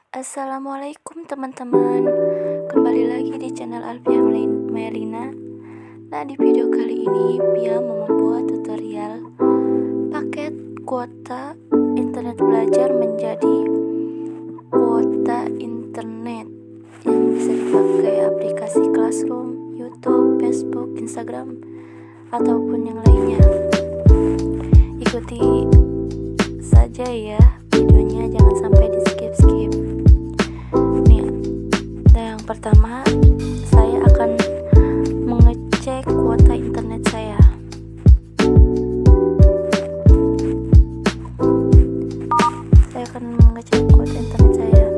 Assalamualaikum teman-teman, kembali lagi di channel Alfiyah Maylina. Nah, di video kali ini Pia mau membuat tutorial paket kuota internet belajar menjadi kuota internet yang bisa dipakai aplikasi Classroom, YouTube, Facebook, Instagram, ataupun yang lainnya. Ikuti saja ya videonya, jangan sampai di skip. Pertama, saya akan mengecek kuota internet saya. Saya akan mengecek kuota internet saya.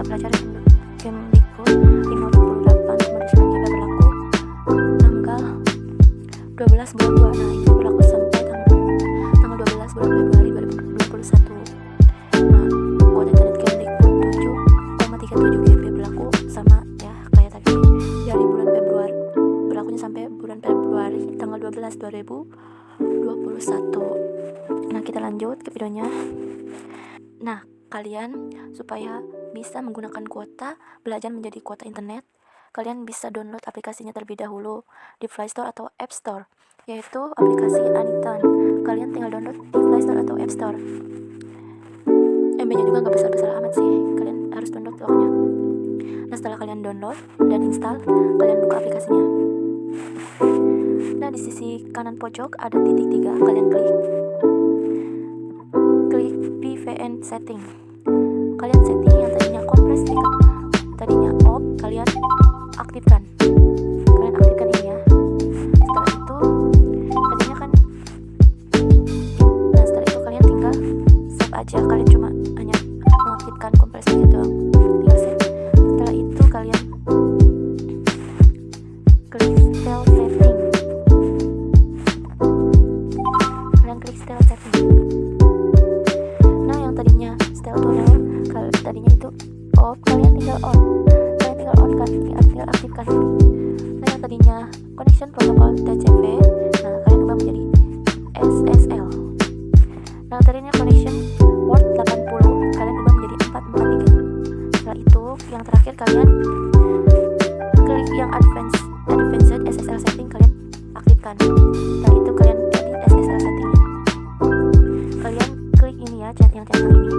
Belajar Kemdikbud 528/2019 berlaku tanggal 12 bulan 2. Nah, ini berlaku sampai tanggal 12 bulan Februari 2021. Nah, kuota internet Kemdikbud 7,37 GB berlaku sama ya kayak tadi dari bulan Februari, berlakunya sampai bulan Februari tanggal 12 2021. Nah, kita lanjut ke videonya. Nah, kalian supaya bisa menggunakan kuota belajar menjadi kuota internet, kalian bisa download aplikasinya terlebih dahulu di Play Store atau App Store, yaitu aplikasi Anitan. Kalian tinggal download di Play Store atau App Store. MB-nya juga nggak besar-besar amat sih, kalian harus download pokoknya. Nah, setelah kalian download dan install, kalian buka aplikasinya. Nah, di sisi kanan pojok ada titik 3, kalian klik PVN setting. Kalian setting yang tadinya kompres tadinya off, kalian aktifkan ini ya. Setelah itu tadinya kan, nah setelah itu kalian tinggal save aja, kalian cuma hanya mengaktifkan kompres aja doang, tinggal save. Setelah itu kalian klik style setting, nah yang tadinya style tonal tadinya itu off, kalian tinggal on kan, tinggal aktifkan. Nah, yang tadinya connection protokol TCP, nah kalian ubah menjadi SSL. Nah, tadinya connection port 80, kalian ubah menjadi 443. Setelah itu yang terakhir kalian klik yang advanced SSL setting, kalian aktifkan. Setelah itu kalian edit SSL settingnya, kalian klik ini ya, yang channel ini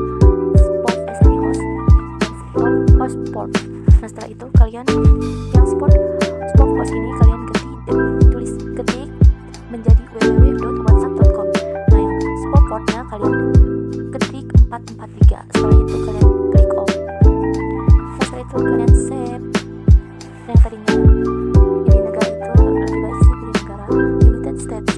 host port. Nah, setelah itu kalian yang sport host ini kalian ketik menjadi www.whatsapp.com. Nah, yang sport portnya kalian ketik 443. Setelah itu kalian klik on. Nah, setelah itu kalian save. Nah, yang tadinya pilih negara itu lebih baik sih pilih negara United States,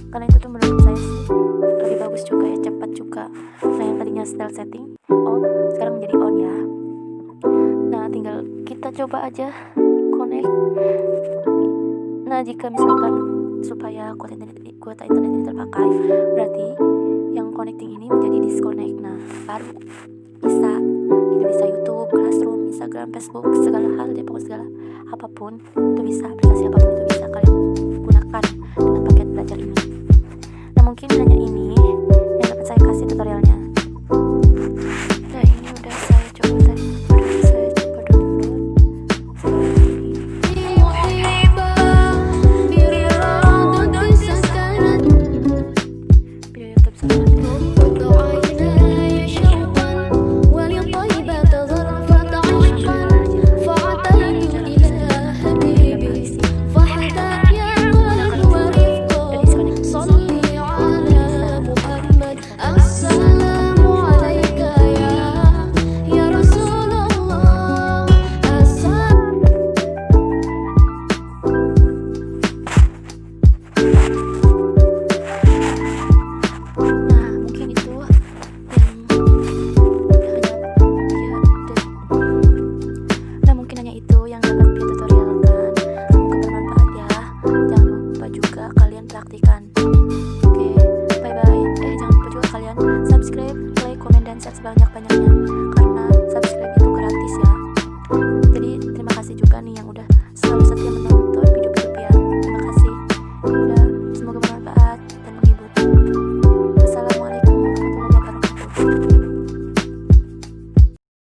karena itu tuh menurut saya sih lebih bagus juga ya, cepat juga. Nah, yang tadinya style setting on sekarang menjadi on ya. Nah, tinggal kita coba aja connect. Nah, jika misalkan supaya kuota internet ini terpakai, berarti yang connecting ini menjadi disconnect. Nah, baru bisa YouTube, Classroom, Instagram, Facebook, segala hal deh, pokoknya segala apapun itu bisa, aplikasi apapun itu bisa kalian gunakan dengan paket belajar ini. Nah, mungkin hanya ini yang dapat saya kasih tutorialnya. Nah, ini udah saya coba tadi. Assalamu'alaikum. juga kalian praktikan. Oke, bye bye. Jangan lupa juga kalian subscribe, like, komen, dan share sebanyak-banyaknya.